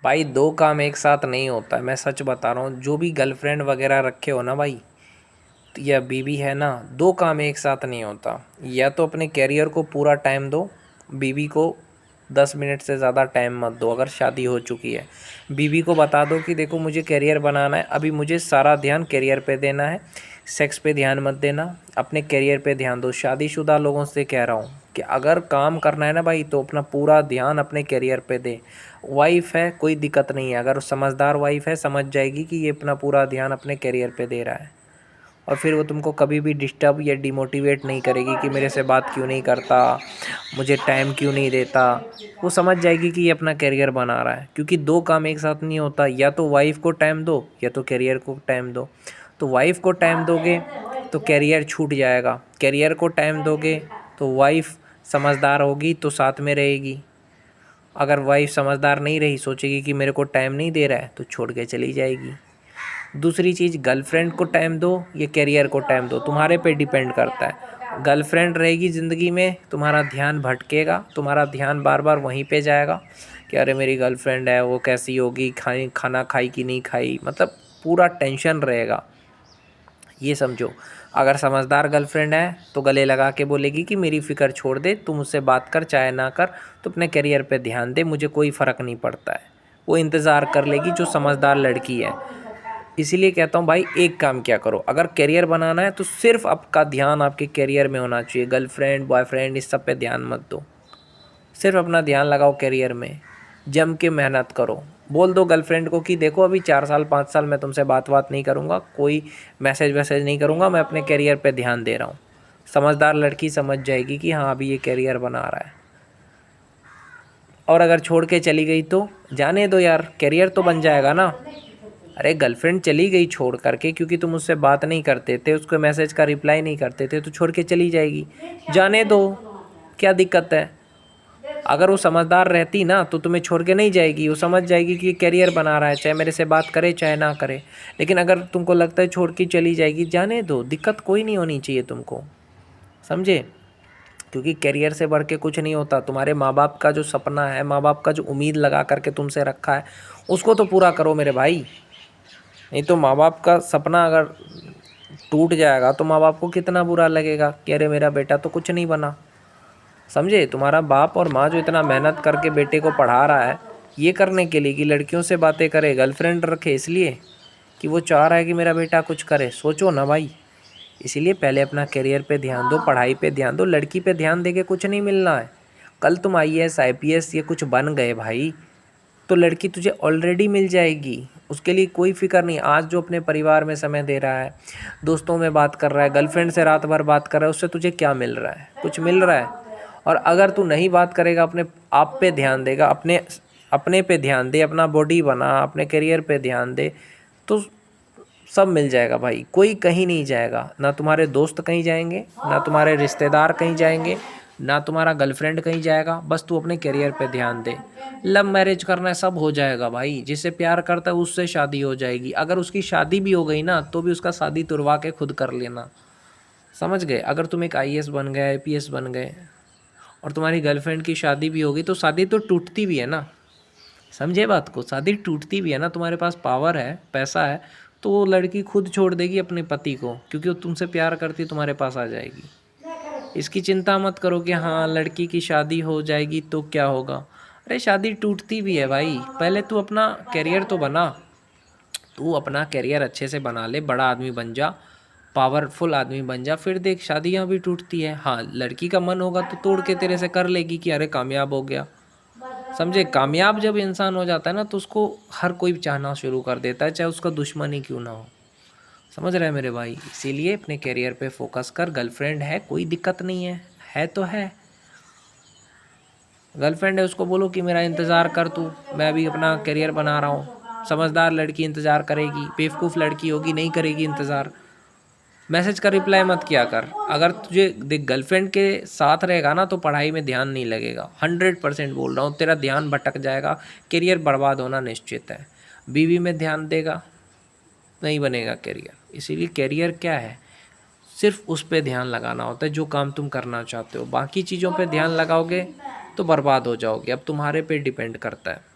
भाई दो काम एक साथ नहीं होता है, मैं सच बता रहा हूँ। जो भी गर्लफ्रेंड वगैरह रखे हो ना भाई, या बीवी है ना, दो काम एक साथ नहीं होता। या तो अपने कैरियर को पूरा टाइम दो, बीवी को 10 मिनट से ज़्यादा टाइम मत दो। अगर शादी हो चुकी है, बीवी को बता दो कि देखो मुझे कैरियर बनाना है, अभी मुझे सारा ध्यान कैरियर पे देना है, सेक्स पे ध्यान मत देना, अपने कैरियर पे ध्यान दो। शादीशुदा लोगों से कह रहा हूँ कि अगर काम करना है ना भाई, तो अपना पूरा ध्यान अपने कैरियर पे दे। वाइफ है कोई दिक्कत नहीं है, अगर समझदार वाइफ है समझ जाएगी कि ये अपना पूरा ध्यान अपने कैरियर पे दे रहा है, और फिर वो तुमको कभी भी डिस्टर्ब या डिमोटिवेट नहीं करेगी कि मेरे से बात क्यों नहीं करता, मुझे टाइम क्यों नहीं देता। वो समझ जाएगी कि ये अपना करियर बना रहा है, क्योंकि दो काम एक साथ नहीं होता। या तो वाइफ को टाइम दो या तो करियर को टाइम दो। तो वाइफ को टाइम दोगे तो करियर छूट जाएगा, करियर को टाइम दोगे तो वाइफ समझदार होगी तो साथ में रहेगी। अगर वाइफ समझदार नहीं रही, सोचेगी कि मेरे को टाइम नहीं दे रहा है, तो छोड़ के चली जाएगी। दूसरी चीज़, गर्लफ्रेंड को टाइम दो या करियर को टाइम दो, तुम्हारे पे डिपेंड करता है। गर्लफ्रेंड रहेगी ज़िंदगी में, तुम्हारा ध्यान भटकेगा, तुम्हारा ध्यान बार बार वहीं पे जाएगा कि अरे मेरी गर्लफ्रेंड है, वो कैसी होगी, खाना खाई कि नहीं खाई, मतलब पूरा टेंशन रहेगा। ये समझो। अगर समझदार गर्लफ्रेंड है तो गले लगा के बोलेगी कि मेरी फ़िक्र छोड़ दे, तू मुझसे बात कर चाहे ना कर, तो अपने करियर पे ध्यान दे, मुझे कोई फ़र्क नहीं पड़ता है। वो इंतज़ार कर लेगी, जो समझदार लड़की है। इसीलिए कहता हूँ भाई, एक काम क्या करो, अगर करियर बनाना है तो सिर्फ आपका ध्यान आपके करियर में होना चाहिए। गर्लफ्रेंड बॉयफ्रेंड इस सब पे ध्यान मत दो, सिर्फ अपना ध्यान लगाओ करियर में। जम के मेहनत करो। बोल दो गर्लफ्रेंड को कि देखो अभी 4 साल 5 साल मैं तुमसे बात नहीं करूँगा, कोई मैसेज वैसेज नहीं करूँगा, मैं अपने करियर पे ध्यान दे रहा हूँ। समझदार लड़की समझ जाएगी कि हाँ अभी ये करियर बना रहा है। और अगर छोड़ के चली गई तो जाने दो यार, करियर तो बन जाएगा ना। अरे गर्लफ्रेंड चली गई छोड़ करके क्योंकि तुम उससे बात नहीं करते थे, उसके मैसेज का रिप्लाई नहीं करते थे, तो छोड़ के चली जाएगी, जाने दो, क्या दिक्कत है। अगर वो समझदार रहती ना तो तुम्हें छोड़ के नहीं जाएगी, वो समझ जाएगी कि करियर बना रहा है, चाहे मेरे से बात करे चाहे ना करे। लेकिन अगर तुमको लगता है छोड़ के चली जाएगी, जाने दो, दिक्कत कोई नहीं होनी चाहिए तुमको, समझे। क्योंकि करियर से बढ़ के कुछ नहीं होता। तुम्हारे माँ बाप का जो सपना है, माँ बाप का जो उम्मीद लगा करके तुमसे रखा है, उसको तो पूरा करो मेरे भाई। नहीं तो माँ बाप का सपना अगर टूट जाएगा तो माँ बाप को कितना बुरा लगेगा कि अरे मेरा बेटा तो कुछ नहीं बना, समझे। तुम्हारा बाप और माँ जो इतना मेहनत करके बेटे को पढ़ा रहा है, ये करने के लिए कि लड़कियों से बातें करे, गर्लफ्रेंड रखे, इसलिए कि वो चाह रहा है कि मेरा बेटा कुछ करे, सोचो ना भाई। इसीलिए पहले अपना करियर पे ध्यान दो, पढ़ाई पे ध्यान दो। लड़की पे ध्यान देके कुछ नहीं मिलना है। कल तुम आईएएस आईपीएस ये कुछ बन गए भाई, तो लड़की तुझे ऑलरेडी मिल जाएगी, उसके लिए कोई फिक्र नहीं। आज जो अपने परिवार में समय दे रहा है, दोस्तों में बात कर रहा है, गर्लफ्रेंड से रात भर बात कर रहा है, उससे तुझे क्या मिल रहा है, कुछ मिल रहा है। और अगर तू नहीं बात करेगा, अपने आप पे ध्यान देगा, अपने अपने पे ध्यान दे, अपना बॉडी बना, अपने करियर पे ध्यान दे, तो सब मिल जाएगा भाई। कोई कहीं नहीं जाएगा, ना तुम्हारे दोस्त कहीं जाएंगे, ना तुम्हारे रिश्तेदार कहीं जाएंगे, ना तुम्हारा गर्लफ्रेंड कहीं जाएगा। बस तू अपने करियर पे ध्यान दे। लव मैरिज करना है, सब हो जाएगा भाई। जिससे प्यार करता है उससे शादी हो जाएगी। अगर उसकी शादी भी हो गई ना, तो भी उसका शादी तुड़वा के खुद कर लेना, समझ गए। अगर तुम एक आईएएस बन गए, आईपीएस बन गए, और तुम्हारी गर्लफ्रेंड की शादी भी होगी, तो शादी तो टूटती भी है ना, समझे बात को। शादी टूटती भी है ना, तुम्हारे पास पावर है, पैसा है, तो वो लड़की खुद छोड़ देगी अपने पति को, क्योंकि वो तुमसे प्यार करती, तुम्हारे पास आ जाएगी। इसकी चिंता मत करो कि हाँ लड़की की शादी हो जाएगी तो क्या होगा। अरे शादी टूटती भी है भाई। पहले तू अपना करियर तो बना, तू अपना करियर अच्छे से बना ले, बड़ा आदमी बन जा, पावरफुल आदमी बन जा, फिर देख शादियाँ भी टूटती है। हाँ लड़की का मन होगा तो तोड़ के तेरे से कर लेगी कि अरे कामयाब हो गया, समझे। कामयाब जब इंसान हो जाता है ना, तो उसको हर कोई चाहना शुरू कर देता है, चाहे उसका दुश्मन ही क्यों ना हो, समझ रहे हैं मेरे भाई। इसीलिए अपने करियर पे फोकस कर। गर्लफ्रेंड है कोई दिक्कत नहीं है तो है। गर्लफ्रेंड है उसको बोलो कि मेरा इंतज़ार कर तू, मैं अभी अपना करियर बना रहा हूँ। समझदार लड़की इंतज़ार करेगी, बेवकूफ़ लड़की होगी नहीं करेगी इंतज़ार। मैसेज का रिप्लाई मत किया कर। अगर तुझे देख गर्लफ्रेंड के साथ रहेगा ना, तो पढ़ाई में ध्यान नहीं लगेगा, 100% बोल रहा हूँ, तेरा ध्यान भटक जाएगा, करियर बर्बाद होना निश्चित है। बीवी में ध्यान देगा, नहीं बनेगा करियर। इसीलिए करियर क्या है, सिर्फ उस पे ध्यान लगाना होता है जो काम तुम करना चाहते हो। बाकी चीज़ों पे ध्यान लगाओगे तो बर्बाद हो जाओगे। अब तुम्हारे पे डिपेंड करता है।